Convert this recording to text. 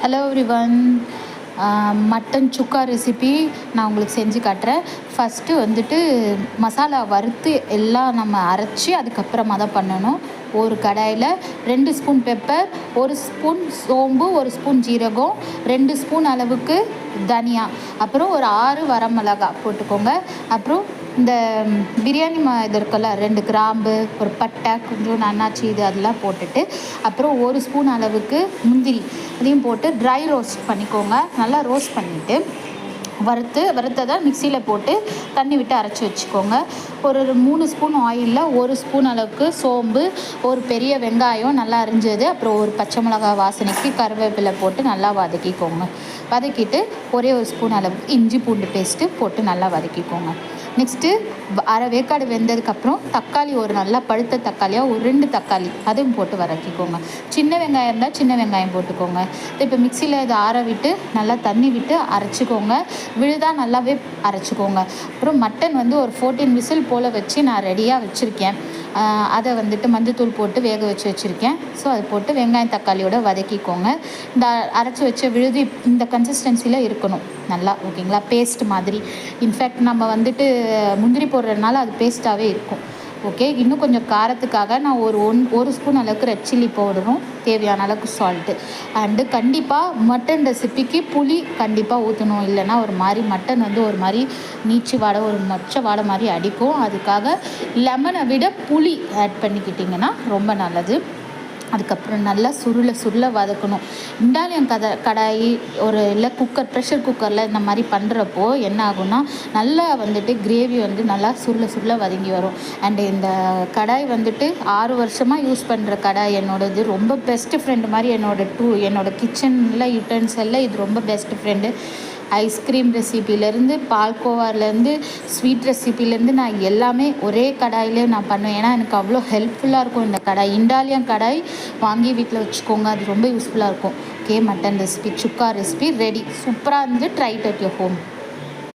Hello everyone. Mutton சுக்கா recipe நான் உங்களுக்கு செஞ்சு காட்டுறேன். ஃபஸ்ட்டு வந்துட்டு மசாலா வறுத்து எல்லாம் நம்ம அரைச்சி அதுக்கப்புறமா தான் பண்ணணும். ஒரு கடாயில் 2 ஸ்பூன் பெப்பர், 1 ஸ்பூன் சோம்பு, 1 ஸ்பூன் ஜீரகம், 2 ஸ்பூன் அளவுக்கு தனியா, அப்புறம் ஒரு 6 வரமிளகா போட்டுக்கோங்க. அப்புறம் இந்த பிரியாணி இது இருக்குல்ல, 2 கிராம்பு, ஒரு பட்டை, கொஞ்சம் அன்னாச்சி இது அதெல்லாம் போட்டுட்டு, அப்புறம் 1 ஸ்பூன் அளவுக்கு முந்திரி இதையும் போட்டு ட்ரை ரோஸ்ட் பண்ணிக்கோங்க. நல்லா ரோஸ்ட் பண்ணிவிட்டு வறுத்ததை மிக்சியில் போட்டு தண்ணி விட்டு அரைச்சி வச்சுக்கோங்க. ஒரு 3 ஸ்பூன் ஆயிலில் 1 ஸ்பூன் அளவுக்கு சோம்பு, ஒரு பெரிய வெங்காயம் நல்லா அரிஞ்சது, அப்புறம் ஒரு பச்சை மிளகாய் வாசனைக்கு கருவேப்பிலை போட்டு நல்லா வதக்கிக்கோங்க. வதக்கிட்டு ஒரே 1 ஸ்பூன் அளவுக்கு இஞ்சி பூண்டு பேஸ்ட்டு போட்டு நல்லா வதக்கிக்கோங்க. நெக்ஸ்ட்டு அரை வேக்காடு வெந்ததுக்கப்புறம் தக்காளி, ஒரு நல்லா பழுத்த தக்காளியாக ஒரு 2 தக்காளி அதுவும் போட்டு வதக்கிக்கோங்க. சின்ன வெங்காயம் இருந்தால் சின்ன வெங்காயம் போட்டுக்கோங்க. இப்போ மிக்சியில் இதை ஆற விட்டு நல்லா தண்ணி விட்டு அரைச்சிக்கோங்க. விழுதாக நல்லாவே அரைச்சிக்கோங்க. அப்புறம் மட்டன் ஒரு 14 விசில் போல் வச்சு நான் ரெடியாக வச்சுருக்கேன். அதை மஞ்சத்தூள் போட்டு வேக வச்சு வச்சுருக்கேன். ஸோ அது போட்டு வெங்காயம் தக்காளியோட வதக்கிக்கோங்க. இந்த அரைச்சி வச்ச விழுது இந்த கன்சிஸ்டன்சியில் இருக்கணும் நல்லா, ஓகேங்களா? பேஸ்ட் மாதிரி. இன்ஃபேக்ட் நம்ம முந்திரி போடுறதுனால அது பேஸ்ட்டாகவே இருக்கும். ஓகே, இன்னும் கொஞ்சம் காரத்துக்காக நான் ஒரு ஸ்பூன் அளவுக்கு ரெட் சில்லி பவுடரும் தேவையான அளவுக்கு சால்ட்டு. அண்டு கண்டிப்பாக மட்டன் ரெசிபிக்கு புளி கண்டிப்பாக ஊற்றணும். இல்லைன்னா ஒரு மாதிரி மட்டன் ஒரு மாதிரி நீச்சு வாடை, ஒரு மொச்ச வாடை மாதிரி அடிக்கும். அதுக்காக லெமனை விட புளி ஆட் பண்ணிக்கிட்டிங்கன்னா ரொம்ப நல்லது. அதுக்கப்புறம் நல்லா சுருள வதக்கணும். இண்டாலியம் கடாயி இல்லை ப்ரெஷர் குக்கரில் இந்த மாதிரி பண்ணுறப்போ என்ன ஆகும்னா நல்லா கிரேவி நல்லா சுருள வதங்கி வரும். அண்டு இந்த கடாய் 6 வருஷமாக யூஸ் பண்ணுற கடாய் என்னோடது. ரொம்ப பெஸ்ட்டு ஃப்ரெண்டு மாதிரி என்னோட கிச்சனில் யூட்டன்ஸில் இது ரொம்ப பெஸ்ட்டு ஃப்ரெண்டு. ஐஸ்கிரீம் ரெசிபிலேருந்து பால்கோவாலேருந்து ஸ்வீட் ரெசிபிலேருந்து நான் எல்லாமே ஒரே கடாயிலே நான் பண்ணுவேன். ஏன்னா எனக்கு அவ்வளோ ஹெல்ப்ஃபுல்லாக இருக்கும் இந்த கடாய். இண்டாலியம் கடாய் வாங்கி வீட்டில் வச்சுக்கோங்க, அது ரொம்ப யூஸ்ஃபுல்லாக இருக்கும். ஓகே, மட்டன் ரெசிபி சுக்கா ரெசிபி ரெடி. சூப்பராக try it at your home.